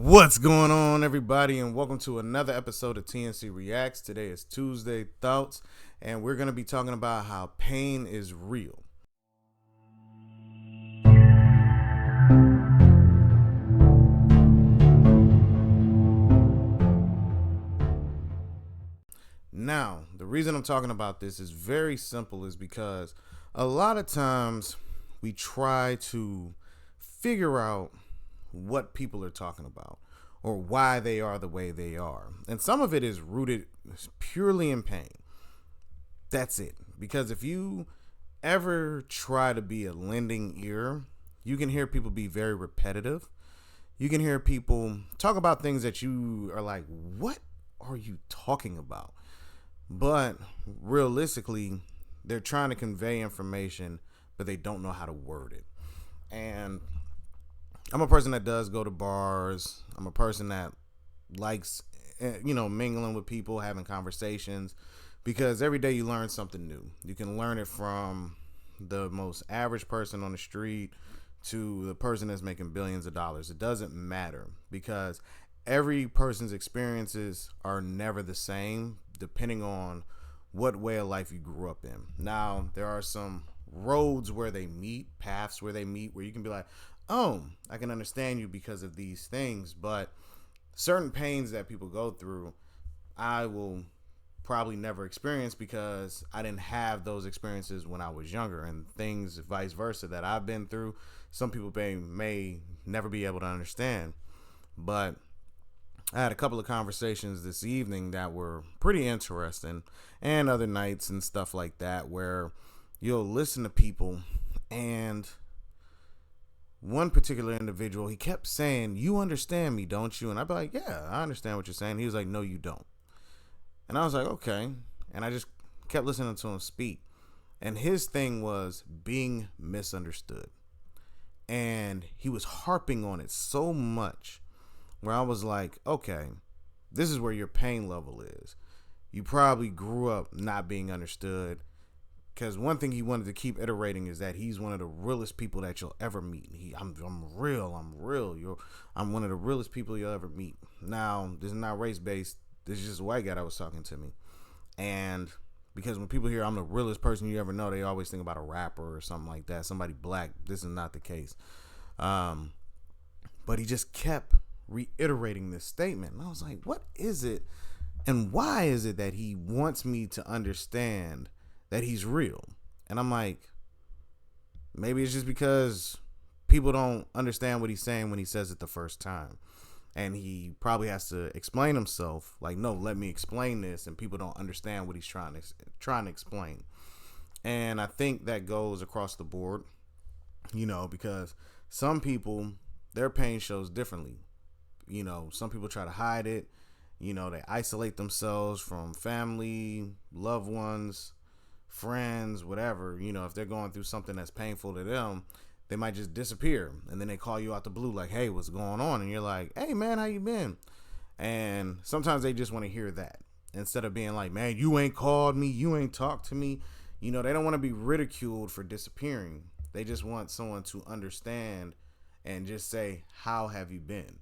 What's going on, everybody, and welcome to another episode of TNC Reacts. Today is Tuesday Thoughts, and we're going to be talking about how pain is real. Now, the reason I'm talking about this is very simple, is because a lot of times we try to figure out what people are talking about or why they are the way they are. And some of it is rooted purely in pain. That's it. Because if you ever try to be a lending ear, you can hear people be very repetitive. You can hear people talk about things that you are like, what are you talking about? But realistically, they're trying to convey information, but they don't know how to word it. And I'm a person that does go to bars. I'm a person that likes, mingling with people, having conversations, because every day you learn something new. You can learn it from the most average person on the street to the person that's making billions of dollars. It doesn't matter, because every person's experiences are never the same, depending on what way of life you grew up in. Now, there are some roads where they meet, paths where they meet, where you can be like, oh, I can understand you because of these things. But certain pains that people go through, I will probably never experience, because I didn't have those experiences when I was younger, and things vice versa that I've been through, some people may never be able to understand. But I had a couple of conversations this evening that were pretty interesting, and other nights and stuff like that, where you'll listen to people, and one particular individual, he kept saying, "You understand me, don't you?" And I'd be like, "Yeah, I understand what you're saying." He was like, "No, you don't." And I was like, "Okay." And I just kept listening to him speak. And his thing was being misunderstood. And he was harping on it so much, where I was like, okay, this is where your pain level is. You probably grew up not being understood. Because one thing he wanted to keep iterating is that he's one of the realest people that you'll ever meet. I'm real. I'm one of the realest people you'll ever meet. Now, this is not race based. This is just a white guy that was talking to me. And because when people hear I'm the realest person you ever know, they always think about a rapper or something like that, somebody black. This is not the case. But he just kept reiterating this statement. And I was like, what is it? And why is it that he wants me to understand that he's real? And I'm like, maybe it's just because people don't understand what he's saying when he says it the first time, and he probably has to explain himself, like, no, let me explain this, and people don't understand what he's trying to explain. And I think that goes across the board, because some people, their pain shows differently. Some people try to hide it. They isolate themselves from family, loved ones, friends, whatever. If they're going through something that's painful to them, they might just disappear, and then they call you out the blue like, hey, what's going on? And you're like, hey man, how you been? And sometimes they just want to hear that, instead of being like, man, you ain't called me, you ain't talked to me. They don't want to be ridiculed for disappearing. They just want someone to understand and just say, how have you been?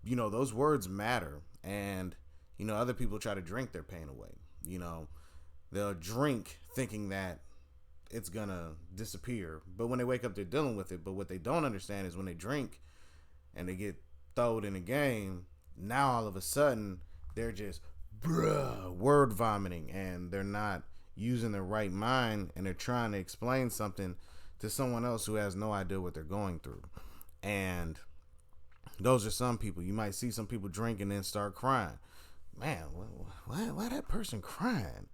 Those words matter. And other people try to drink their pain away. They'll drink thinking that it's gonna disappear, but when they wake up, they're dealing with it. But what they don't understand is when they drink and they get thrown in a game, now all of a sudden they're just word vomiting, and they're not using their right mind, and they're trying to explain something to someone else who has no idea what they're going through. And those are some people. You might see some people drink and then start crying. Man, why that person crying?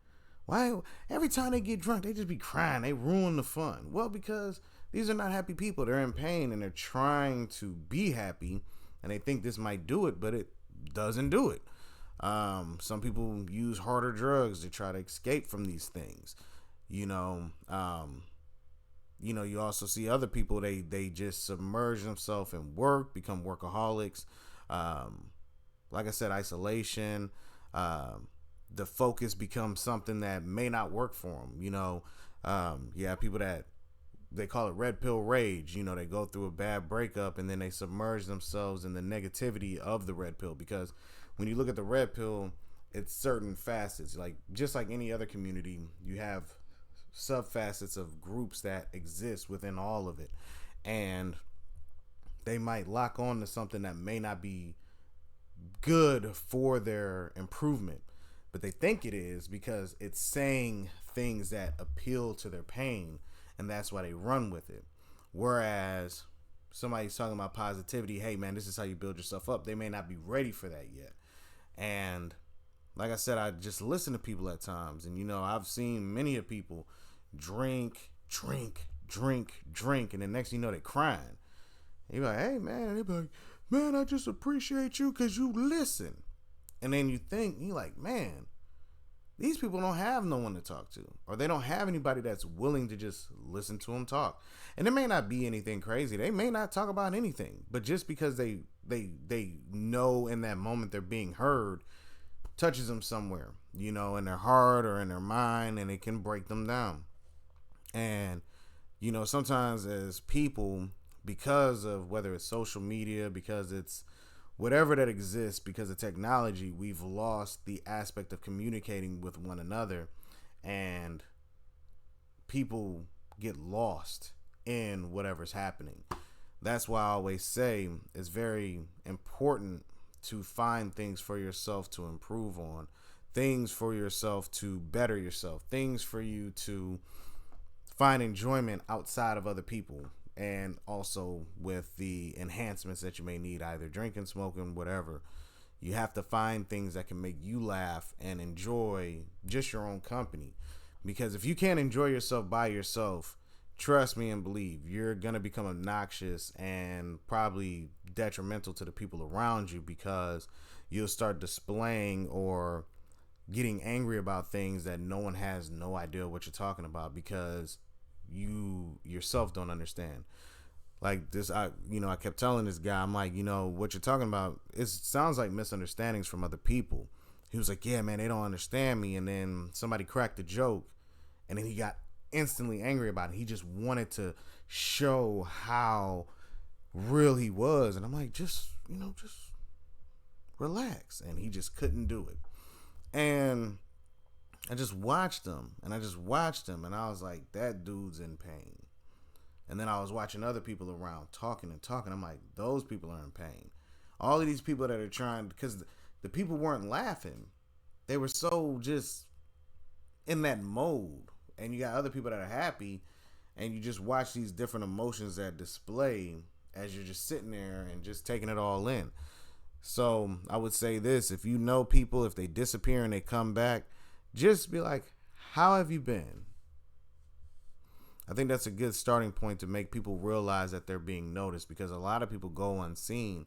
Why every time they get drunk, they just be crying? They ruin the fun. Well, because these are not happy people. They're in pain, and they're trying to be happy, and they think this might do it, but it doesn't do it. Some people use harder drugs to try to escape from these things. You also see other people, they just submerge themselves in work, become workaholics. Like I said, isolation. The focus becomes something that may not work for them. People that they call it red pill rage. You know, they go through a bad breakup and then they submerge themselves in the negativity of the red pill, because when you look at the red pill, it's certain facets. Like, just like any other community, you have sub facets of groups that exist within all of it, and they might lock on to something that may not be good for their improvement, but they think it is because it's saying things that appeal to their pain, and that's why they run with it. Whereas somebody's talking about positivity, hey man, this is how you build yourself up, they may not be ready for that yet. And like I said, I just listen to people at times, and you know, I've seen many of people drink, and the next thing you know, they're crying. And you're like, hey man, and they be like, man, I just appreciate you because you listen. And then you think, you're like, man, these people don't have no one to talk to, or they don't have anybody that's willing to just listen to them talk. And there may not be anything crazy. They may not talk about anything, but just because they know in that moment they're being heard, touches them somewhere, you know, in their heart or in their mind, and it can break them down. And, you know, sometimes as people, because of whether it's social media, because it's whatever that exists, because of technology, we've lost the aspect of communicating with one another, and people get lost in whatever's happening. That's why I always say it's very important to find things for yourself to improve on, things for yourself to better yourself, things for you to find enjoyment outside of other people, and also with the enhancements that you may need, either drinking, smoking, whatever. You have to find things that can make you laugh and enjoy just your own company. Because if you can't enjoy yourself by yourself, trust me and believe, you're going to become obnoxious and probably detrimental to the people around you, because you'll start displaying or getting angry about things that no one has no idea what you're talking about, because you yourself don't understand. Like this, I kept telling this guy, I'm like, you know, what you're talking about, it sounds like misunderstandings from other people. He was like, yeah, man, they don't understand me. And then somebody cracked a joke, and then he got instantly angry about it. He just wanted to show how real he was. And I'm like, just relax. And he just couldn't do it. And I just watched him, and and I was like, that dude's in pain. And then I was watching other people around talking. I'm like, those people are in pain. All of these people that are trying, because the people weren't laughing. They were so just in that mode. And you got other people that are happy, and you just watch these different emotions that display as you're just sitting there and just taking it all in. So I would say this: if you know people, if they disappear and they come back, just be like, how have you been? I think that's a good starting point to make people realize that they're being noticed, because a lot of people go unseen,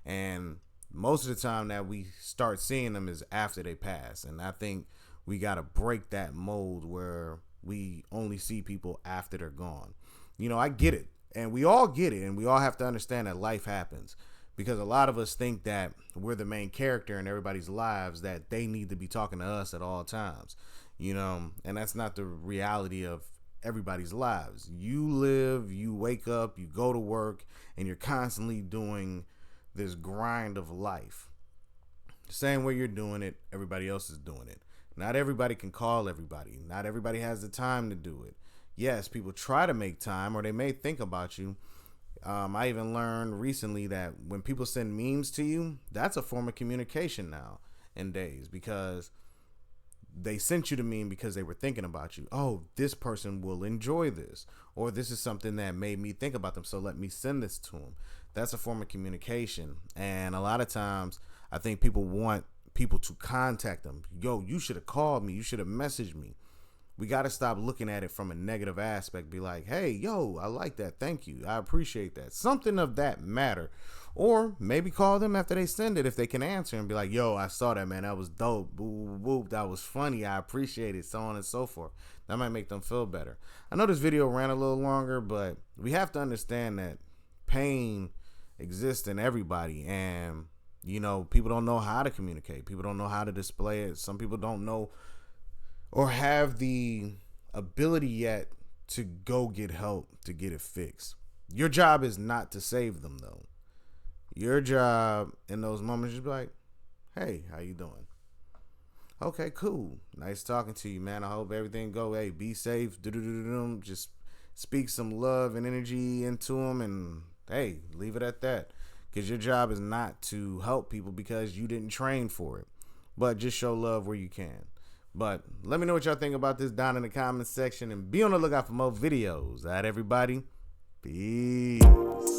and most of the time that we start seeing them is after they pass. And I think we got to break that mold where we only see people after they're gone. You know, I get it, and we all get it, and we all have to understand that life happens, because a lot of us think that we're the main character in everybody's lives, that they need to be talking to us at all times, you know, and that's not the reality of everybody's lives. You live, you wake up, you go to work, and you're constantly doing this grind of life. The same way you're doing it, everybody else is doing it. Not everybody can call everybody. Not everybody has the time to do it. Yes, people try to make time, or they may think about you. I even learned recently that when people send memes to you, that's a form of communication now in days, because they sent you the meme because they were thinking about you. Oh, this person will enjoy this, or this is something that made me think about them, so let me send this to them. That's a form of communication. And a lot of times I think people want people to contact them. Yo, you should have called me. You should have messaged me. We got to stop looking at it from a negative aspect. Be like, hey, yo, I like that. Thank you. I appreciate that. Something of that matter. Or maybe call them after they send it if they can answer, and be like, yo, I saw that, man. That was dope. Boo, boo, boo. That was funny. I appreciate it. So on and so forth. That might make them feel better. I know this video ran a little longer, but we have to understand that pain exists in everybody. And, you know, people don't know how to communicate. People don't know how to display it. Some people don't know or have the ability yet to go get help to get it fixed. Your job is not to save them, though. Your job in those moments is be like, hey, how you doing? Okay, cool. Nice talking to you, man. I hope everything go. Hey, be safe. Just speak some love and energy into them, and hey, leave it at that. Because your job is not to help people because you didn't train for it, but just show love where you can. But let me know what y'all think about this down in the comments section, and be on the lookout for more videos. All right, everybody. Peace.